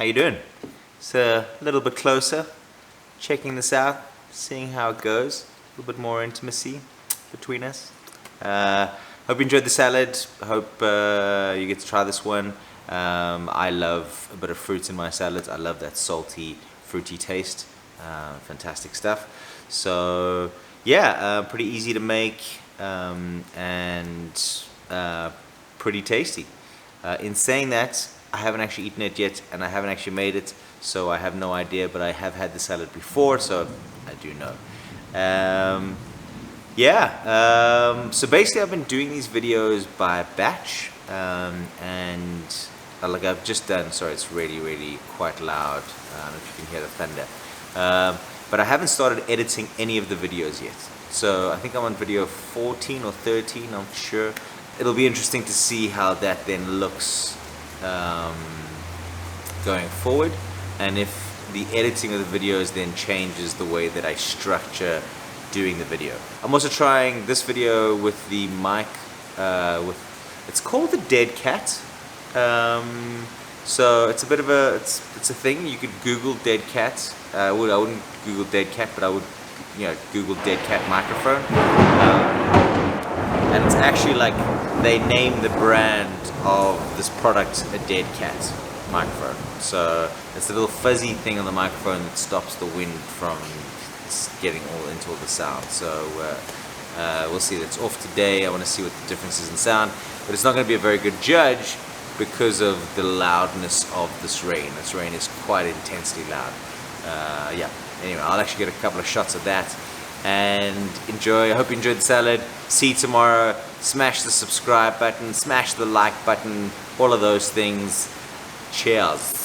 How you doing? It's a little bit closer, checking this out, seeing how it goes. A little bit more intimacy between us. Hope you enjoyed the salad. Hope you get to try this one. I love a bit of fruits in my salads. I love that salty, fruity taste. Fantastic stuff. So yeah, pretty easy to make and pretty tasty. In saying that, I haven't actually eaten it yet, and I haven't actually made it, so I have no idea, but I have had the salad before, so I do know. So basically I've been doing these videos by batch, and like I've just done, sorry, it's really quite loud, I don't know if you can hear the thunder, but I haven't started editing any of the videos yet. So I think I'm on video 14 or 13, I'm not sure. It'll be interesting to see how that then looks going forward, and if the editing of the videos then changes the way that I structure doing the video. I'm also trying this video with the mic, it's called the Dead Cat. So it's a bit of a, it's a thing. You could Google Dead Cat. I wouldn't Google Dead Cat, but I would, Google Dead Cat microphone. And it's actually like they name the brand of this product a Dead Cat microphone. So it's a little fuzzy thing on the microphone that stops the wind from getting into all the sound. So we'll see. That's off today. I want to see what the difference is in sound, but it's not going to be a very good judge because of the loudness of this rain. This rain is quite intensely loud. Anyway, I'll actually get a couple of shots of that and enjoy. I hope you enjoyed the salad. See you tomorrow. Smash the subscribe button, smash the like button, all of those things. Cheers.